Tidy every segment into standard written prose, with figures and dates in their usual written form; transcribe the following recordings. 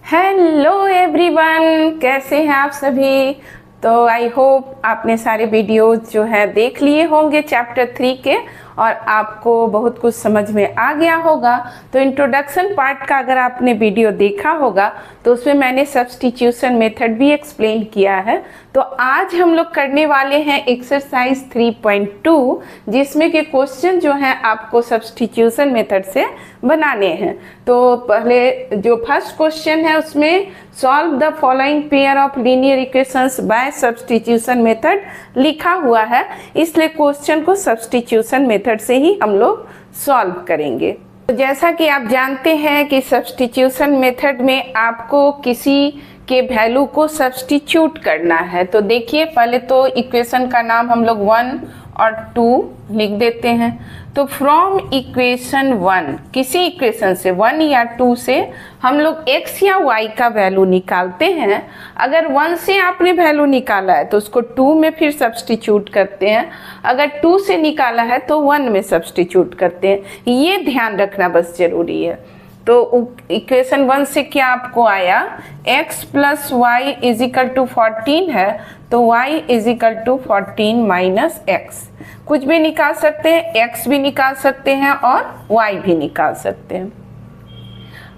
Hello everyone, कैसे हैं आप सभी। तो आई होप आपने सारे वीडियोस जो है देख लिए होंगे चैप्टर 3 के और आपको बहुत कुछ समझ में आ गया होगा। तो इंट्रोडक्शन पार्ट का अगर आपने वीडियो देखा होगा तो उसमें मैंने सब्स्टिट्यूशन मेथड भी एक्सप्लेन किया है। तो आज हम लोग करने वाले हैं एक्सरसाइज 3.2 जिसमें के क्वेश्चन जो हैं आपको सब्स्टिट्यूशन मेथड से बनाने हैं। तो पहले जो फर्स्ट क्वेश्चन है उसमें solve the following pair of linear equations bye substitution method लिखा हुआ है, इसलिए क्वेश्चन को सब्स्टिट्यूशन मेथड से ही हम लोग सॉल्व करेंगे। तो जैसा कि आप जानते हैं कि सब्स्टिट्यूशन मेथड में आपको किसी के वैल्यू को सब्स्टिट्यूट करना है। तो देखिए, पहले तो इक्वेशन का नाम हम लोग 1 और 2 लिख देते हैं। तो फ्रॉम इक्वेशन 1, किसी इक्वेशन से 1 या 2 से हम लोग x या y का वैल्यू निकालते हैं। अगर 1 से आपने वैल्यू निकाला है तो उसको 2 में फिर सब्स्टिट्यूट करते हैं, अगर 2 से निकाला है तो 1 में सब्स्टिट्यूट करते हैं। ये ध्यान रखना बस ज़रूरी है। तो इक्वेशन 1 से क्या आपको आया, x plus Y is equal to 14 है, तो y is equal to 14 minus X. कुछ भी निकाल सकते हैं, x भी निकाल सकते हैं और y भी निकाल सकते हैं।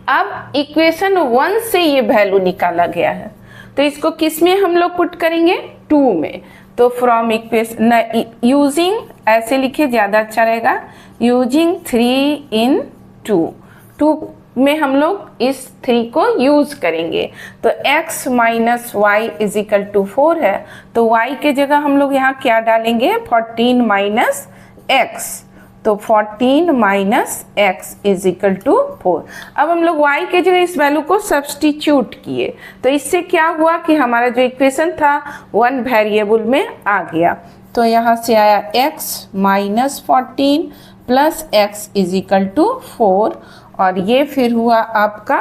अब इक्वेशन 1 से ये वैल्यू निकाला गया है तो इसको किस में हम लोग पुट करेंगे, 2 में। तो फ्रॉम इक्वेशन यूजिंग, ऐसे लिखे ज़्यादा अच्छा रहेगा, यूजिंग 3 इन 2 में हम लोग इस 3 को यूज करेंगे। तो x minus Y is equal to 4 है, तो y के जगह हम लोग यहाँ क्या डालेंगे, 14 माइनस एक्स। तो 14 minus X is equal to 4। अब हम लोग y के जगह इस वैल्यू को सब्स्टिट्यूट किए तो इससे क्या हुआ कि हमारा जो इक्वेशन था 1 वेरिएबल में आ गया। तो यहाँ से आया x minus 14 plus X is equal to 4, और ये फिर हुआ आपका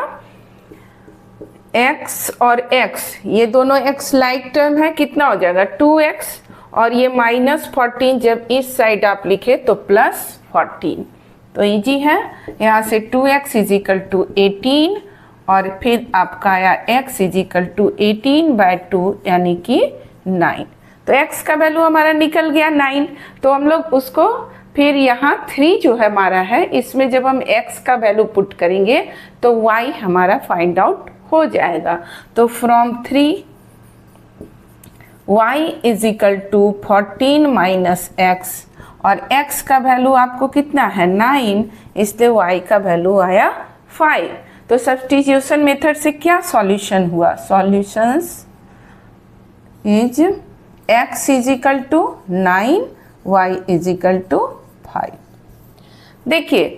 x और x, ये दोनों x लाइक टर्म है, कितना हो जाएगा 2x, और ये माइनस 14 जब इस साइड आप लिखे तो प्लस 14। तो इजी है, यहाँ से 2x इज इक्वल टू 18 और फिर आपका आया x इज इक्वल टू 18/2 यानी कि 9। तो x का वैल्यू हमारा निकल गया 9। तो हम लोग उसको फिर यहाँ 3 जो है हमारा है, इसमें जब हम x का वैल्यू पुट करेंगे तो y हमारा फाइंड आउट हो जाएगा। तो from 3 y is equal to 14 minus X, और x का वैल्यू आपको कितना है 9, इसलिए y का वैल्यू आया 5। तो सब्स्टिट्यूशन मेथड से क्या सॉल्यूशन हुआ, solutions is x is equal to 9, y is equal to 5। देखिए,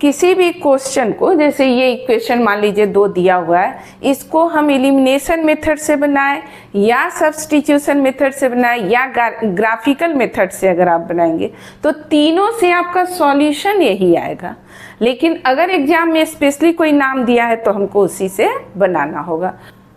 किसी भी क्वेश्चन को, जैसे ये इक्वेशन मान लीजिए 2 दिया हुआ है, इसको हम एलिमिनेशन मेथड से बनाएं या सब्स्टिट्यूशन मेथड से बनाएं या ग्राफिकल मेथड से अगर आप बनाएंगे तो तीनों से आपका सॉल्यूशन यही आएगा। लेकिन अगर एग्जाम में स्पेशली कोई नाम दिया है तो हमको उसी से बनाना होगा।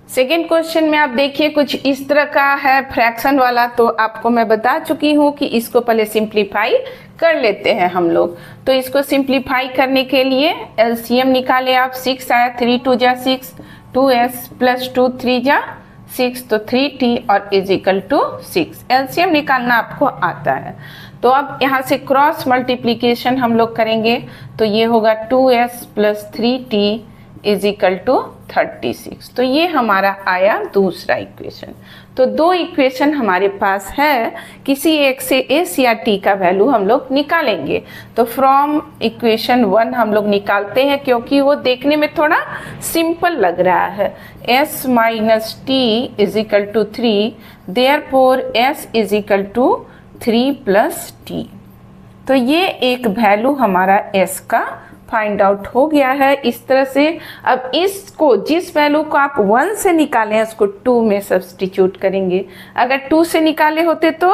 सेकेंड क्वेश्चन में आप देखिए कुछ इस तरह का है, फ्रैक्शन वाला। तो आपको मैं बता चुकी हूँ कि इसको पहले सिंप्लीफाई कर लेते हैं हम लोग। तो इसको सिंप्लीफाई करने के लिए एलसीएम निकाले आप, 6 आया, 3 2 जा 6, 2s प्लस 2 3 जा 6, तो 3t और इज इक्वल टू 6। एलसीएम निकालना आपको आता है। तो अब यहाँ से क्रॉस मल्टीप्लीकेशन हम लोग करेंगे तो ये होगा 2s plus 3t is equal to 36। तो ये हमारा आया दूसरा इक्वेशन। तो 2 इक्वेशन हमारे पास है, किसी एक से s या t का वैल्यू हम लोग निकालेंगे। तो फ्रॉम इक्वेशन 1 हम लोग निकालते हैं क्योंकि वो देखने में थोड़ा सिंपल लग रहा है। s minus T is equal to 3, therefore s is equal to 3 plus T. तो ये एक वैल्यू हमारा s का फाइंड आउट हो गया है इस तरह से। अब इसको, जिस वैल्यू को आप 1 से निकाले हैं उसको 2 में सब्स्टिट्यूट करेंगे। अगर 2 से निकाले होते तो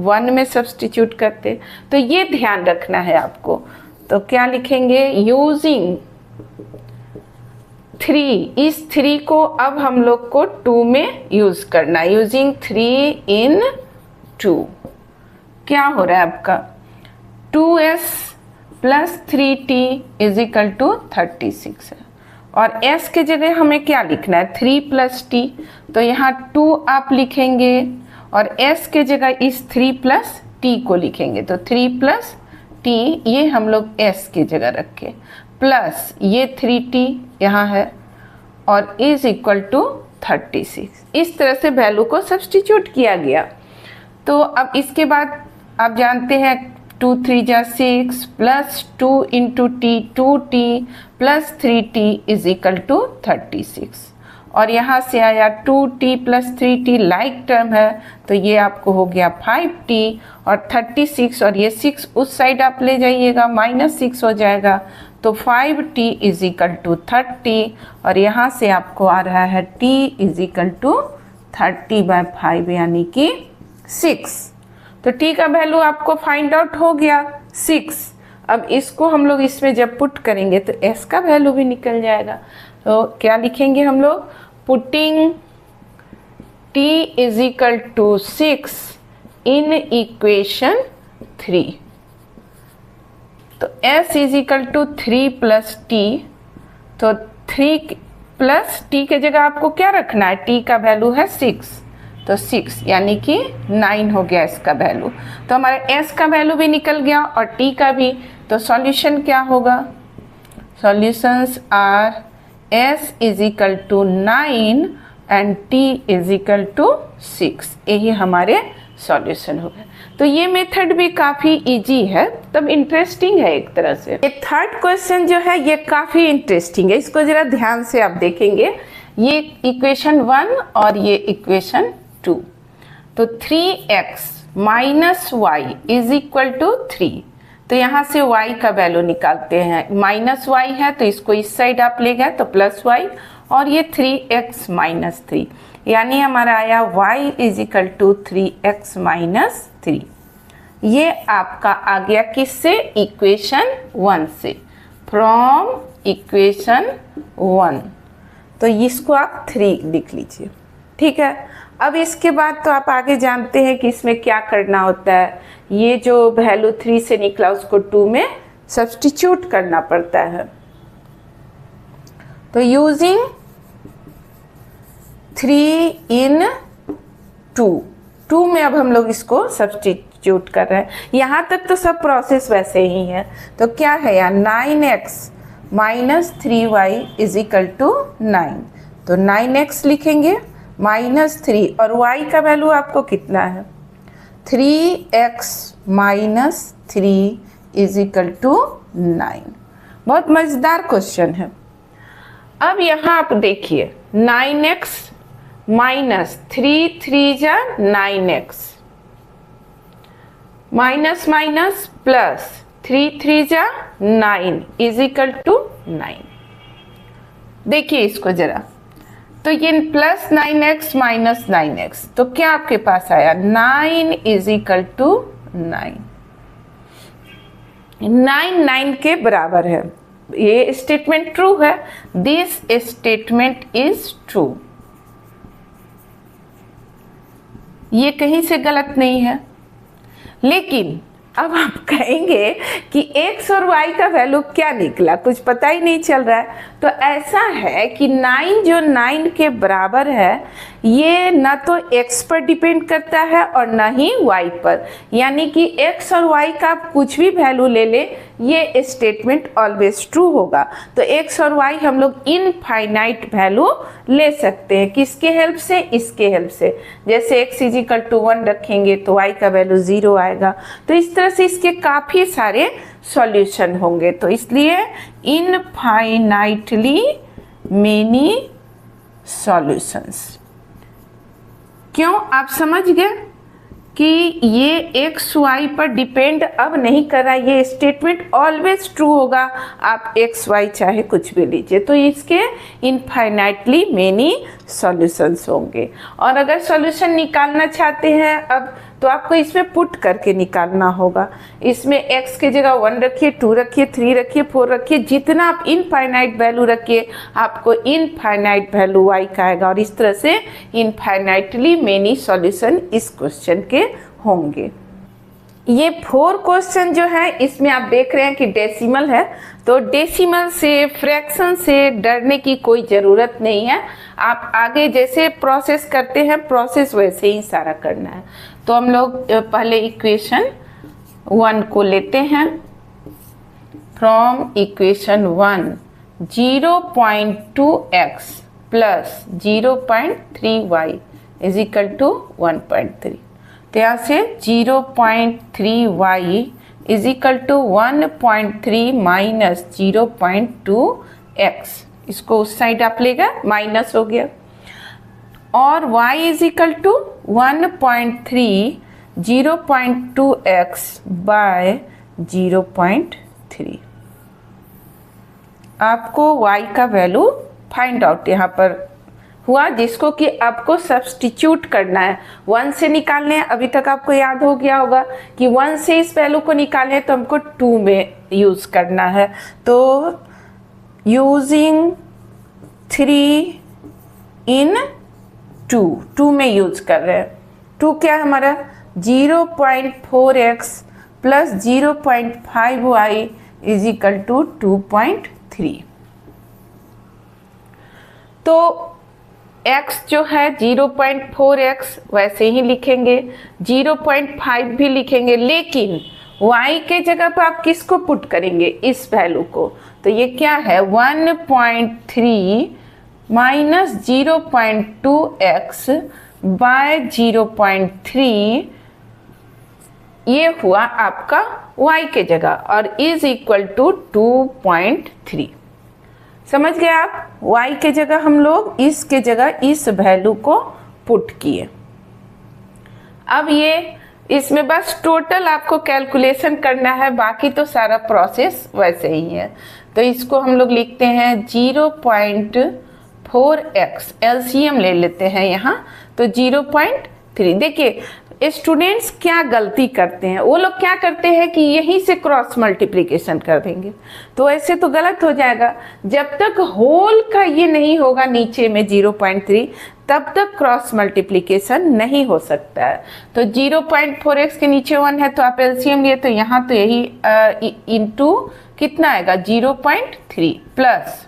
1 में सब्स्टिट्यूट करते। तो ये ध्यान रखना है आपको। तो क्या लिखेंगे, यूजिंग 3, इस 3 को अब हम लोग को 2 में यूज करना, यूजिंग 3 इन 2। क्या हो रहा है आपका, 2s plus 3t is equal to 36 है, और s के जगह हमें क्या लिखना है 3 प्लस टी, तो यहाँ 2 आप लिखेंगे और s के जगह इस 3 प्लस टी को लिखेंगे, तो 3 प्लस टी ये हम लोग s के जगह रखे, प्लस ये 3t यहाँ है और इज इक्वल टू 36। इस तरह से वैल्यू को सब्स्टिट्यूट किया गया। तो अब इसके बाद आप जानते हैं 2 3 जा 6 plus 2 into T 2t plus 3t is equal to 36, और यहाँ से आया 2t plus 3t like term है, तो ये आपको हो गया 5t और 36, और ये 6 उस साइड आप ले जाइएगा -6 हो जाएगा, तो 5t इज इक्वल टू 30, और यहाँ से आपको आ रहा है t इज इक्वल टू 30/5 यानी कि 6। तो t का वैल्यू आपको फाइंड आउट हो गया 6। अब इसको हम लोग इसमें जब पुट करेंगे तो s का वैल्यू भी निकल जाएगा। तो क्या लिखेंगे हम लोग, putting t is equal to 6 in equation 3, तो s is equal to 3 plus T, तो 3 प्लस टी के जगह आपको क्या रखना है, t का वैल्यू है 6, तो 6 यानी कि 9 हो गया इसका वैल्यू। तो हमारे s का वैल्यू भी निकल गया और t का भी। तो सॉल्यूशन क्या होगा, solutions are s is equal to 9 and t is equal to 6, यही हमारे सॉल्यूशन हो गया। तो ये मेथड भी काफ़ी इजी है, तब इंटरेस्टिंग है एक तरह से। ये थर्ड क्वेश्चन जो है ये काफ़ी इंटरेस्टिंग है, इसको ज़रा ध्यान से आप देखेंगे। ये इक्वेशन 1 और ये इक्वेशन 2, तो 3x minus Y is equal to 3, तो यहाँ से y का वैल्यू निकालते हैं, माइनस वाई है तो इसको इस साइड आप ले गए तो प्लस वाई, और ये 3x माइनस 3, यानी हमारा आया y is equal to 3x minus 3। ये आपका आ गया किससे, इक्वेशन 1 से, फ्रॉम इक्वेशन 1, तो इसको आप 3 लिख लीजिए, ठीक है। अब इसके बाद तो आप आगे जानते हैं कि इसमें क्या करना होता है, ये जो वैल्यू 3 से निकला उसको 2 में सब्स्टिट्यूट करना पड़ता है। तो यूजिंग 3 इन 2 में अब हम लोग इसको सब्स्टिट्यूट कर रहे हैं। यहाँ तक तो सब प्रोसेस वैसे ही है। तो क्या है यार, 9x minus 3y is equal to 9, तो 9x लिखेंगे माइनस 3, और y का वैल्यू आपको कितना है, 3x minus 3 is equal to 9। बहुत मज़ेदार क्वेश्चन है। अब यहाँ आप देखिए 9x माइनस 3 3 जा 9x, माइनस माइनस प्लस 3 3 जा 9 इज इक्वल टू 9। देखिए इसको जरा, तो ये प्लस 9x माइनस 9x, तो क्या आपके पास आया 9 इज इक्वल टू 9, 9 के बराबर है। ये स्टेटमेंट ट्रू है, दिस स्टेटमेंट इज ट्रू, ये कहीं से गलत नहीं है। लेकिन अब आप कहेंगे कि x और y का वैल्यू क्या निकला, कुछ पता ही नहीं चल रहा है। तो ऐसा है कि 9 जो 9 के बराबर है, ये ना तो x पर डिपेंड करता है और ना ही y पर, यानी कि x और y का आप कुछ भी वैल्यू ले ले, ये स्टेटमेंट ऑलवेज ट्रू होगा। तो x और y हम लोग इनफाइनाइट वैल्यू ले सकते हैं, किसके हेल्प से, इसके हेल्प से। जैसे x इज इक्वल टू 1 रखेंगे तो y का वैल्यू 0 आएगा। तो इस तरह से इसके काफ़ी सारे सॉल्यूशन होंगे। तो इसलिए इनफाइनाइटली मेनी सॉल्यूशंस। क्यों, आप समझ गए कि ये x y पर डिपेंड अब नहीं कर रहा, ये स्टेटमेंट ऑलवेज ट्रू होगा, आप x y चाहे कुछ भी लीजिए। तो इसके इनफाइनाइटली मेनी सॉल्यूशंस होंगे। और अगर सॉल्यूशन निकालना चाहते हैं अब, तो आपको इसमें पुट करके निकालना होगा। इसमें x के जगह 1 रखिए, 2 रखिए, 3 रखिए, 4 रखिए, जितना आप इनफाइनाइट वैल्यू रखिए आपको इनफाइनाइट वैल्यू y का आएगा। और इस तरह से इनफाइनाइटली मेनी सॉल्यूशन इस क्वेश्चन के होंगे। ये 4 क्वेश्चन जो है इसमें आप देख रहे हैं कि डेसिमल है, तो डेसिमल से फ्रैक्शन से डरने की कोई ज़रूरत नहीं है। आप आगे जैसे प्रोसेस करते हैं प्रोसेस वैसे ही सारा करना है। तो हम लोग पहले इक्वेशन 1 को लेते हैं। From equation 1 0.2x plus 0.3y is equal to 1.3। तो यहाँ से 0.3y is equal to 1.3 minus 0.2x, इसको उस साइड आप लेगा माइनस हो गया, और y is equal to 1.3 0.2x by 0.3। आपको y का वैल्यू फाइंड आउट यहाँ पर हुआ, जिसको कि आपको सब्स्टिट्यूट करना है। 1 से निकालने हैं, अभी तक आपको याद हो गया होगा कि 1 से इस वैल्यू को निकालने तो हमको 2 में यूज़ करना है। तो यूजिंग 3 इन 2 में यूज कर रहे हैं। 2 क्या है हमारा 0.4x plus 0.5y is equal to 2.3। तो x जो है 0.4x वैसे ही लिखेंगे, 0.5 भी लिखेंगे, लेकिन y के जगह पर आप किसको पुट करेंगे, इस वैल्यू को। तो ये क्या है 1.3 माइनस 0.2x बाय 0.3, ये हुआ आपका y के जगह और इज इक्वल टू 2.3। समझ गए आप, y के जगह हम लोग इसके जगह इस वैल्यू को पुट किए। अब ये इसमें बस टोटल आपको कैलकुलेशन करना है, बाकी तो सारा प्रोसेस वैसे ही है। तो इसको हम लोग लिखते हैं 0.4x, एलसीएम ले लेते हैं यहाँ, तो 0.3। देखिए स्टूडेंट्स क्या गलती करते हैं, वो लोग क्या करते हैं कि यहीं से क्रॉस मल्टीप्लिकेशन कर देंगे, तो ऐसे तो गलत हो जाएगा। जब तक होल का ये नहीं होगा नीचे में 0.3 तब तक क्रॉस मल्टीप्लिकेशन नहीं हो सकता है। तो 0.4x के नीचे 1 है तो आप एलसीएम लिए, तो यहाँ तो यही इंटू कितना आएगा 0.3 प्लस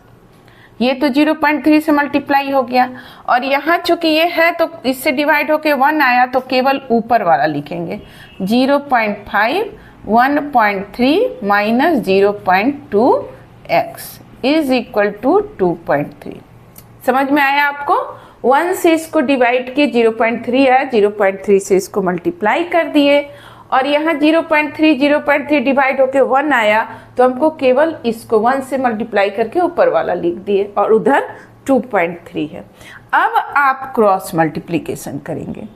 ये तो 0.3 से मल्टीप्लाई हो गया, और यहाँ चूंकि ये है तो इससे डिवाइड होके 1 आया, तो केवल ऊपर वाला लिखेंगे 0.5 1.3 minus 0.2x is equal to 2.3। समझ में आया आपको? 1 से इसको डिवाइड किए 0.3 आया, 0.3 से इसको मल्टीप्लाई कर दिए, और यहाँ 0.3 डिवाइड होके 1 आया, तो हमको केवल इसको 1 से मल्टीप्लाई करके ऊपर वाला लिख दिए, और उधर 2.3 है। अब आप क्रॉस मल्टीप्लिकेशन करेंगे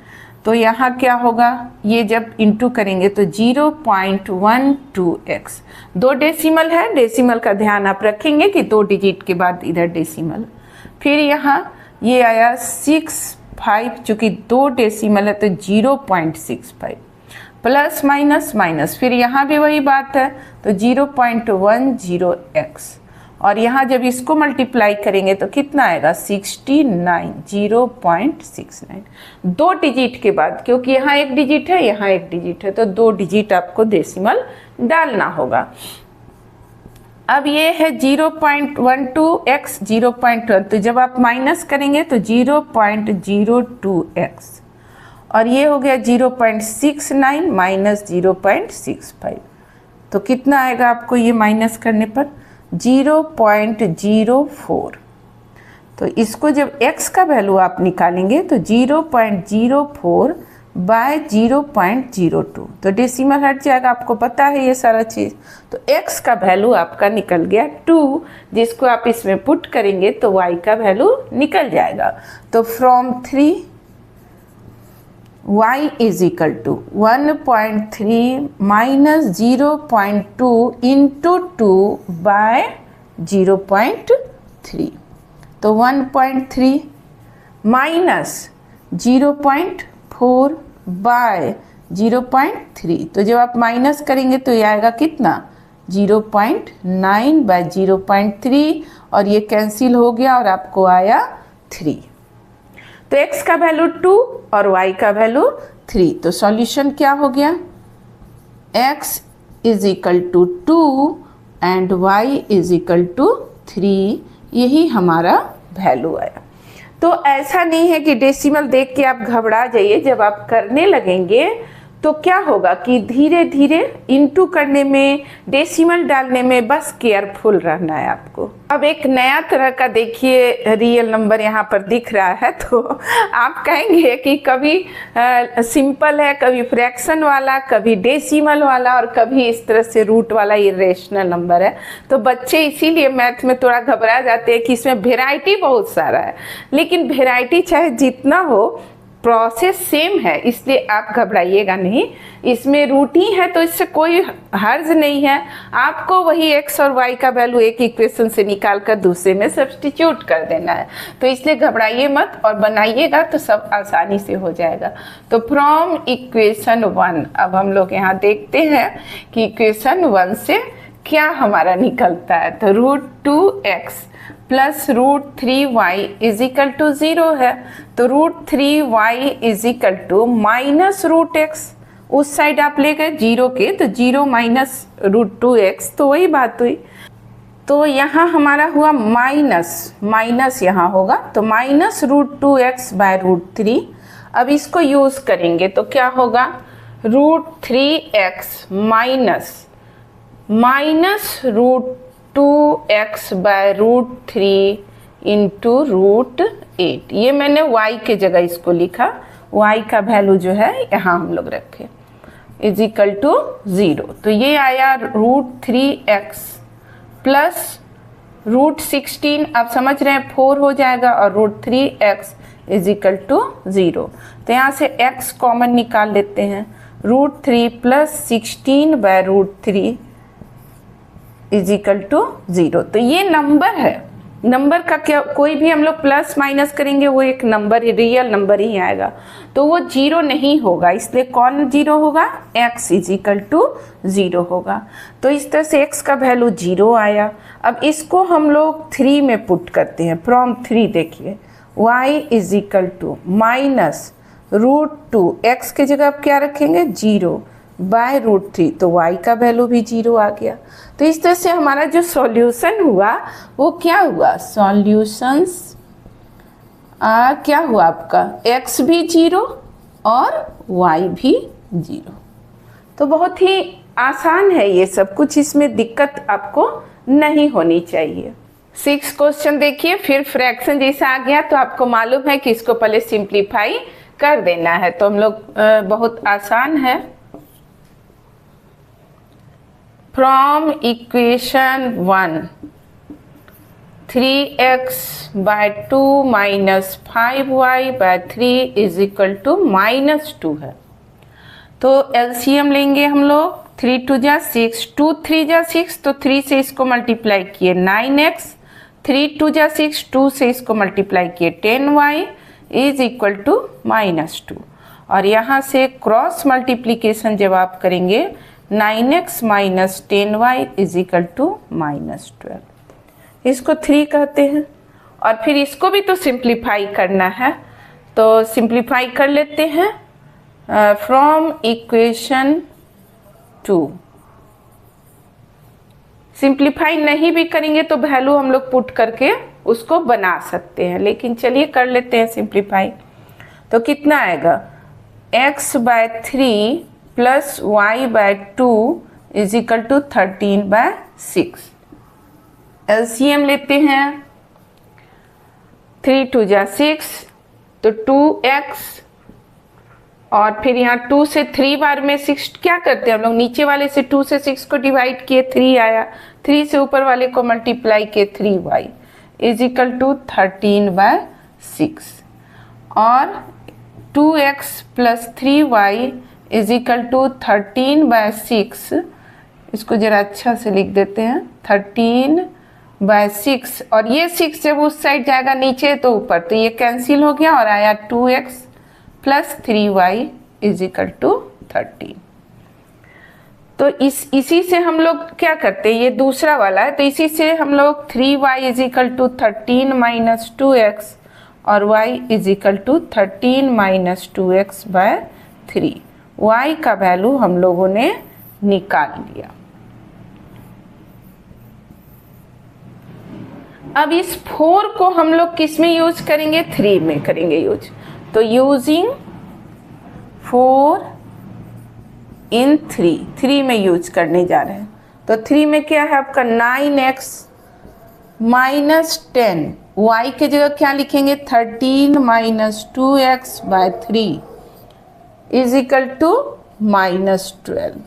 तो यहाँ क्या होगा, ये जब इंटू करेंगे तो 0.12x, 2 डेसिमल है, डेसिमल का ध्यान आप रखेंगे कि 2 डिजिट के बाद इधर डेसिमल। फिर यहाँ ये आया 65, चूँकि 2 डेसिमल है तो 0.65 प्लस माइनस माइनस, फिर यहाँ भी वही बात है तो 0.10x, और यहाँ जब इसको मल्टीप्लाई करेंगे तो कितना आएगा 69, 0.69। 2 डिजिट के बाद, क्योंकि यहाँ 1 डिजिट है यहाँ 1 डिजिट है, तो 2 डिजिट आपको डेसिमल डालना होगा। अब ये है 0.12x 0.1, तो जब आप माइनस करेंगे तो 0.02x, और ये हो गया 0.69 माइनस 0.65, तो कितना आएगा आपको ये माइनस करने पर 0.04। तो इसको जब x का वैल्यू आप निकालेंगे तो 0.04 बाय 0.02, तो डेसिमल हट जाएगा, आपको पता है ये सारा चीज़। तो x का वैल्यू आपका निकल गया 2, जिसको आप इसमें पुट करेंगे तो y का वैल्यू निकल जाएगा। तो from 3 y is equal to 1.3 minus 0.2 into 2 by 0.3, तो 1.3 माइनस 0.4 बाय 0.3, तो जब आप माइनस करेंगे तो ये आएगा कितना 0.9 बाय 0.3, और ये कैंसिल हो गया और आपको आया 3। तो x का वैल्यू 2 और y का वैल्यू 3, तो सॉल्यूशन क्या हो गया x is equal to 2 and y is equal to 3, यही हमारा वैल्यू आया। तो ऐसा नहीं है कि डेसिमल देख के आप घबरा जाइए, जब आप करने लगेंगे तो क्या होगा कि धीरे धीरे इनटू करने में, डेसिमल डालने में बस केयरफुल रहना है आपको। अब एक नया तरह का देखिए रियल नंबर यहाँ पर दिख रहा है, तो आप कहेंगे कि कभी सिंपल है, कभी फ्रैक्शन वाला, कभी डेसिमल वाला और कभी इस तरह से रूट वाला इरेशनल नंबर है। तो बच्चे इसीलिए मैथ में थोड़ा घबरा जाते हैं कि इसमें वेराइटी बहुत सारा है, लेकिन वेराइटी चाहे जितना हो, प्रोसेस सेम है, इसलिए आप घबराइएगा नहीं। इसमें रूट ही है तो इससे कोई हर्ज नहीं है, आपको वही x और y का वैल्यू एक इक्वेशन से निकाल कर दूसरे में सब्स्टिट्यूट कर देना है। तो इसलिए घबराइए मत और बनाइएगा तो सब आसानी से हो जाएगा। तो फ्रॉम इक्वेशन 1 अब हम लोग यहाँ देखते हैं कि इक्वेशन 1 से क्या हमारा निकलता है। तो √2x plus √3y is equal to 0 है, तो √3y is equal to minus √x, उस साइड आप ले गए 0 के, तो 0 माइनस √2x, तो वही बात हुई। तो यहाँ हमारा हुआ माइनस यहाँ होगा, तो माइनस √2x बाय √3। अब इसको यूज़ करेंगे तो क्या होगा, √3x minus √2x by √3 into √8। ये मैंने y के जगह इसको लिखा, y का वैल्यू जो है यहाँ हम लोग रखे इज इक्वल टू 0। तो ये आया √3x प्लस √16, आप समझ रहे हैं 4 हो जाएगा, और √3x इज इक्वल टू 0। तो यहाँ से x कॉमन निकाल लेते हैं, √3 plus 16 by √3 is equal to 0। तो ये नंबर है, नंबर का क्या, कोई भी हम लोग प्लस माइनस करेंगे वो एक नंबर, रियल नंबर ही आएगा, तो वो 0 नहीं होगा, इसलिए कौन 0 होगा, x इज इक्वल टू 0 होगा। तो इस तरह से x का वैल्यू 0 आया। अब इसको हम लोग 3 में पुट करते हैं, फ्रॉम 3 देखिए y is equal to minus √2, x के जगह आप क्या रखेंगे 0 बाय √3, तो y का वैल्यू भी 0 आ गया। तो इस तरह से हमारा जो सॉल्यूशन हुआ वो क्या हुआ, सॉल्यूशंस क्या हुआ आपका, x भी 0 और y भी 0। तो बहुत ही आसान है ये सब कुछ, इसमें दिक्कत आपको नहीं होनी चाहिए। 6 क्वेश्चन देखिए, फिर फ्रैक्शन जैसा आ गया तो आपको मालूम है कि इसको पहले सिंप्लीफाई कर देना है, तो हम लोग बहुत आसान है। From equation 1 3x by 2 minus 5y by 3 is equal to -2 है। तो एलसीएम लेंगे हम लोग, 3 2 जा 6, 2 3 जा 6, तो 3 से इसको मल्टीप्लाई किए 9x, 3 2 जा 6, 2 से इसको मल्टीप्लाई किए 10y इज इक्वल टू -2। और यहाँ से क्रॉस मल्टीप्लीकेशन जब आप करेंगे 9x minus 10y is equal to -12, इसको 3 कहते हैं। और फिर इसको भी तो सिंप्लीफाई करना है, तो सिंप्लीफाई कर लेते हैं। फ्रॉम इक्वेशन 2 सिंप्लीफाई नहीं भी करेंगे तो वैल्यू हम लोग पुट करके उसको बना सकते हैं, लेकिन चलिए कर लेते हैं सिंप्लीफाई। तो कितना आएगा, x by 3 plus y by 2 is equal to 13 by 6। LCM लेते हैं, 3 2 जा 6, तो 2x, और फिर यहाँ 2 से 3 बार में 6 क्या करते हैं हम लोग, नीचे वाले से 2 से 6 को डिवाइड किए 3 आया, 3 से ऊपर वाले को मल्टीप्लाई किए 3y is equal to 13 by 6। और 2x plus 3y is equal to 13 by 6, इसको जरा अच्छा से लिख देते हैं, 13 बाय 6, और ये 6 जब उस साइड जाएगा नीचे तो ऊपर, तो ये कैंसिल हो गया और आया 2x plus 3y is equal to 13। तो इसी से हम लोग क्या करते हैं, ये दूसरा वाला है, तो इसी से हम लोग 3y is equal to 13 minus 2x और y is equal to 13 minus 2x by 3। y का वैल्यू हम लोगों ने निकाल लिया। अब इस 4 को हम लोग किस में यूज करेंगे? 3 में करेंगे यूज। तो यूजिंग 4 इन 3 में यूज करने जा रहे हैं। तो 3 में क्या है आपका 9x माइनस 10, y के जगह क्या लिखेंगे? 13 minus 2x by 3 is equal to minus 12।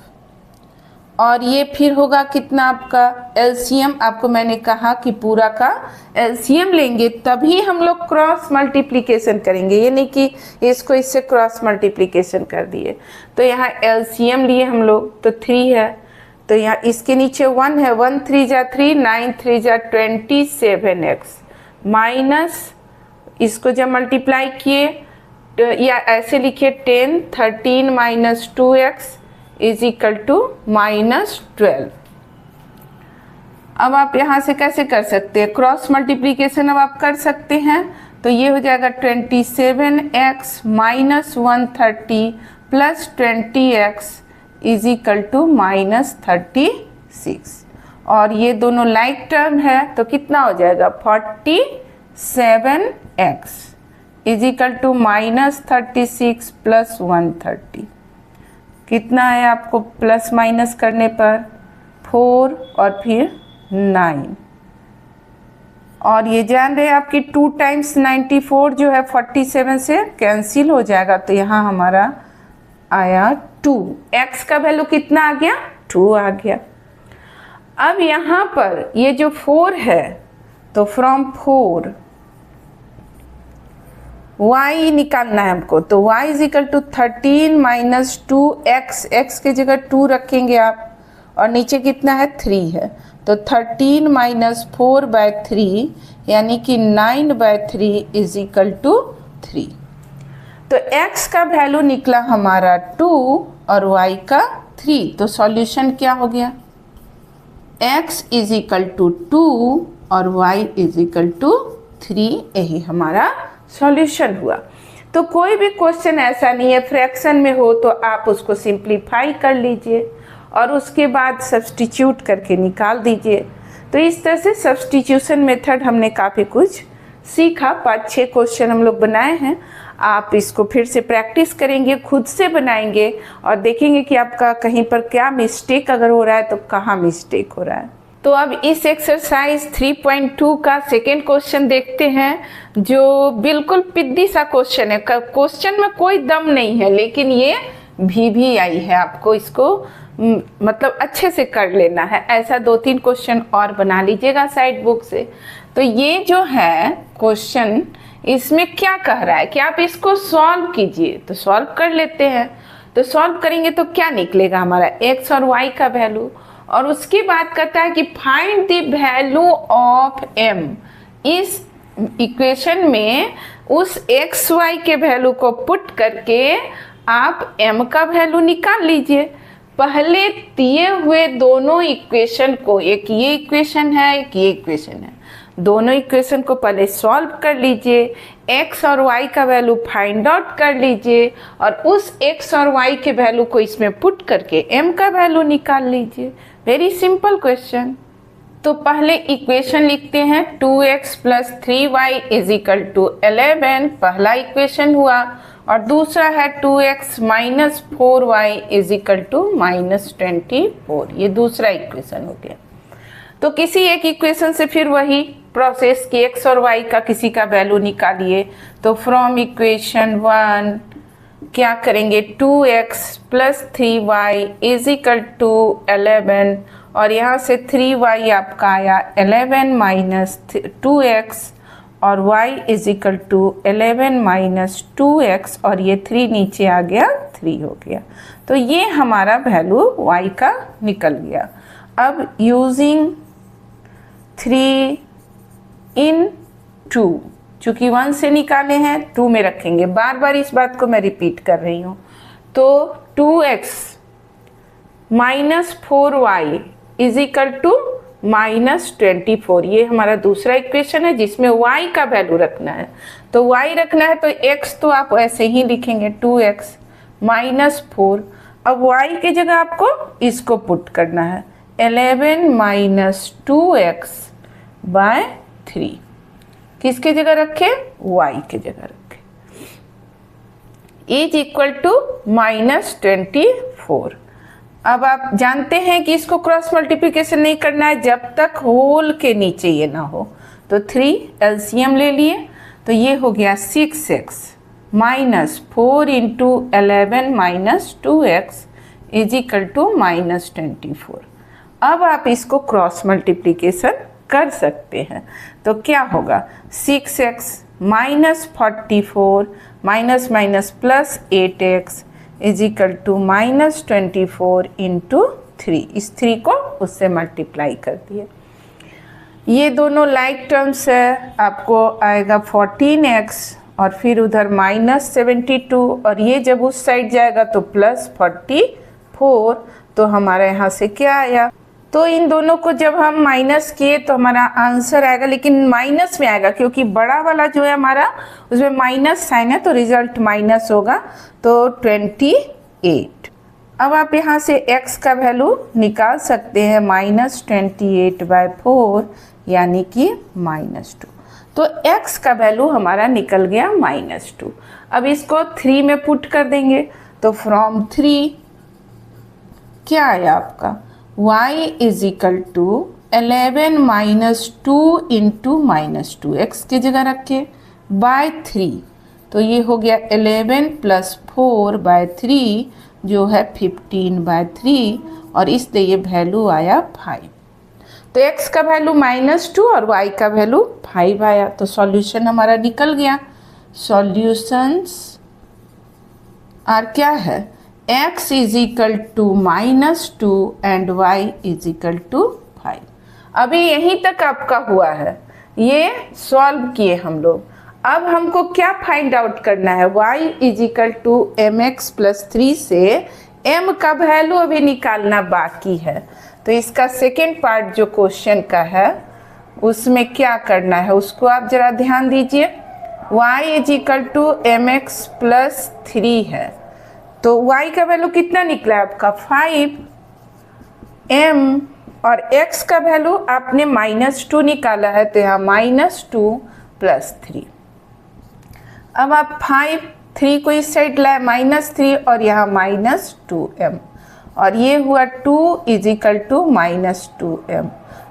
और ये फिर होगा कितना आपका एलसीएम? आपको मैंने कहा कि पूरा का एलसीएम लेंगे तभी हम लोग क्रॉस मल्टीप्लिकेशन करेंगे, ये नहीं कि इसको इससे क्रॉस मल्टीप्लिकेशन कर दिए। तो यहाँ एलसीएम लिए हम लोग, तो 3 है, तो यहाँ इसके नीचे 1 है, 1 3 जा 3, 9 3 जा 27x माइनस इसको जब मल्टीप्लाई किए तो या ऐसे लिखिए 10 13 minus 2x is equal to minus 12। अब आप यहाँ से कैसे कर सकते हैं? क्रॉस मल्टीप्लीकेशन अब आप कर सकते हैं। तो ये हो जाएगा 27x minus 130 plus 20x is equal to minus 36। और ये दोनों लाइक टर्म है तो कितना हो जाएगा? 47x is equal to minus 36 plus 130। कितना है आपको प्लस माइनस करने पर? 4 और फिर 9। और ये जान रहे हैं आपकी 2 टाइम्स 94 जो है 47 से कैंसिल हो जाएगा। तो यहाँ हमारा आया 2। x का वैल्यू कितना आ गया? 2 आ गया। अब यहाँ पर ये जो 4 है तो फ्रॉम 4 y निकालना है हमको। तो y is equal to 13 minus 2x, x के जगह 2 रखेंगे आप, और नीचे कितना है? 3 है। तो 13 माइनस 4 बाय 3 यानी कि 9 बाय 3 इज इक्वल टू 3। तो x का वैल्यू निकला हमारा 2 और y का 3। तो सॉल्यूशन क्या हो गया? x इज इक्वल टू 2 और y इज इक्वल टू 3। यही हमारा सॉल्यूशन हुआ। तो कोई भी क्वेश्चन ऐसा नहीं है फ्रैक्शन में हो तो आप उसको सिंप्लीफाई कर लीजिए और उसके बाद सब्स्टिट्यूट करके निकाल दीजिए। तो इस तरह से सब्स्टिट्यूशन मेथड हमने काफ़ी कुछ सीखा। 5-6 क्वेश्चन हम लोग बनाए हैं। आप इसको फिर से प्रैक्टिस करेंगे, खुद से बनाएंगे और देखेंगे कि आपका कहीं पर क्या मिस्टेक अगर हो रहा है तो कहाँ मिस्टेक हो रहा है। तो अब इस एक्सरसाइज 3.2 का सेकेंड क्वेश्चन देखते हैं, जो बिल्कुल पिद्दी सा क्वेश्चन है। क्वेश्चन में कोई दम नहीं है लेकिन ये भी आई है, आपको इसको मतलब अच्छे से कर लेना है। ऐसा 2-3 क्वेश्चन और बना लीजिएगा साइड बुक से। तो ये जो है क्वेश्चन, इसमें क्या कह रहा है कि आप इसको सॉल्व कीजिए। तो सॉल्व कर लेते हैं। तो सॉल्व करेंगे तो क्या निकलेगा हमारा? x और y का वैल्यू, और उसके बाद कहता है कि find the value of m। इस इक्वेशन में उस x y के वैल्यू को पुट करके आप m का वैल्यू निकाल लीजिए। पहले दिए हुए दोनों इक्वेशन को, एक ये इक्वेशन है एक ये इक्वेशन है, दोनों इक्वेशन को पहले सॉल्व कर लीजिए। x और y का वैल्यू फाइंड आउट कर लीजिए और उस x और y के वैल्यू को इसमें पुट करके m का वैल्यू निकाल लीजिए। Very simple question. तो पहले इक्वेशन लिखते हैं 2x plus 3y is equal to 11, पहला इक्वेशन हुआ, और दूसरा है 2x minus 4y is equal to minus 24, ये दूसरा इक्वेशन हो गया। तो किसी एक इक्वेशन से फिर वही प्रोसेस कि x और y का किसी का वैल्यू निकालिए। तो फ्रॉम इक्वेशन 1 क्या करेंगे? 2x plus 3y is equal to 11, और यहाँ से 3y आपका आया 11 माइनस 2x, और y is equal to 11 minus 2x, और ये 3 नीचे आ गया, 3 हो गया। तो ये हमारा वैल्यू y का निकल गया। अब यूजिंग 3 इन 2, चूँकि 1 से निकाले हैं 2 में रखेंगे, बार बार इस बात को मैं रिपीट कर रही हूँ। तो 2x minus 4y is equal to minus 24, ये हमारा दूसरा इक्वेशन है जिसमें y का वैल्यू रखना है। तो y रखना है तो x तो आप ऐसे ही लिखेंगे 2x माइनस 4 अब y के जगह आपको इसको पुट करना है, 11 माइनस 2x बाय 3 किसके जगह रखे, y के जगह रखे, इज इक्वल टू -24। अब आप जानते हैं कि इसको क्रॉस मल्टीप्लिकेशन नहीं करना है जब तक होल के नीचे ये ना हो। तो 3 एलसीएम ले लिए, तो ये हो गया 6x minus 4 into 11 minus 2x is equal to -24। अब आप इसको क्रॉस मल्टीप्लिकेशन कर सकते हैं, तो क्या होगा 6x minus 44 minus minus plus 8x is equal to -24 into 3। इस 3 को उससे मल्टीप्लाई कर दिए, ये दोनों लाइक टर्म्स है, आपको आएगा 14x और फिर उधर -72 और ये जब उस साइड जाएगा तो +44। तो हमारा यहाँ से क्या आया, तो इन दोनों को जब हम माइनस किए तो हमारा आंसर आएगा, लेकिन माइनस में आएगा क्योंकि बड़ा वाला जो है हमारा उसमें माइनस साइन है तो रिजल्ट माइनस होगा, तो 28। अब आप यहाँ से x का वैल्यू निकाल सकते हैं, -28/4 यानी कि -2। तो x का वैल्यू हमारा निकल गया -2। अब इसको 3 में पुट कर देंगे, तो फ्रॉम 3 क्या आया आपका, y is equal to 11 minus 2 into -2 x की जगह रखे बाय 3, तो ये हो गया 11 प्लस 4/3 जो है 15/3 और इसलिए ये वैल्यू आया 5। तो x का वैल्यू -2 और y का वैल्यू 5 आया, तो सॉल्यूशन हमारा निकल गया। सॉल्यूशंस आर क्या है, x is equal to -2 and y is equal to 5। अभी यहीं तक आपका हुआ है, ये सॉल्व किए हम लोग। अब हमको क्या फाइंड आउट करना है, y is equal to mx plus 3 से m का वैल्यू अभी निकालना बाकी है। तो इसका सेकेंड पार्ट जो क्वेश्चन का है उसमें क्या करना है उसको आप जरा ध्यान दीजिए। y is equal to mx plus 3 है, तो y का वैल्यू कितना निकला है आपका 5, m और x का वैल्यू आपने -2 निकाला है, तो यहाँ -2 प्लस 3। अब आप 3 को इस साइड लाए -3 और यहाँ -2m और ये हुआ 2 इज इक्वल टू -2m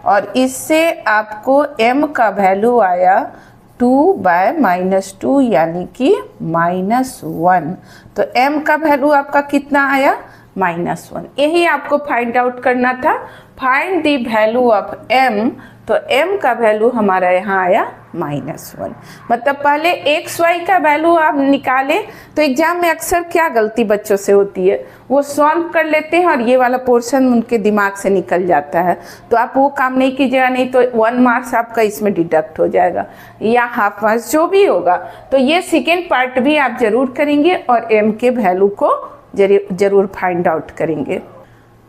और इससे आपको m का वैल्यू आया 2/-2 यानी कि -1। तो m का वैल्यू आपका कितना आया -1। यही आपको फाइंड आउट करना था, find the value of m। तो m का वैल्यू हमारा यहाँ आया -1। मतलब पहले x y का वैल्यू आप निकाले, तो एग्जाम में अक्सर क्या गलती बच्चों से होती है, वो सॉल्व कर लेते हैं और ये वाला पोर्शन उनके दिमाग से निकल जाता है। तो आप वो काम नहीं कीजिएगा, नहीं तो 1 मार्क्स आपका इसमें डिडक्ट हो जाएगा या हाफ मार्क्स जो भी होगा। तो ये सेकेंड पार्ट भी आप जरूर करेंगे और m के वैल्यू को जरूर फाइंड आउट करेंगे।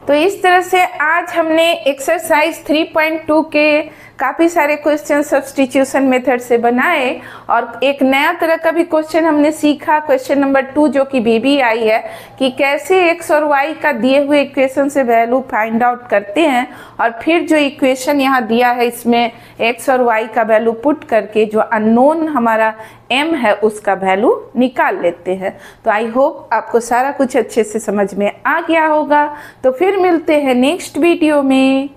तो इस तरह से आज हमने एक्सरसाइज 3.2 के काफ़ी सारे क्वेश्चन सब्स्टिट्यूशन मेथड से बनाए और एक नया तरह का भी क्वेश्चन हमने सीखा, क्वेश्चन नंबर 2 जो कि BBI है, कि कैसे x और y का दिए हुए इक्वेशन से वैल्यू फाइंड आउट करते हैं और फिर जो इक्वेशन यहाँ दिया है इसमें x और y का वैल्यू पुट करके जो अननोन हमारा m है उसका वैल्यू निकाल लेते हैं। तो आई होप आपको सारा कुछ अच्छे से समझ में आ गया होगा। तो फिर मिलते हैं नेक्स्ट वीडियो में।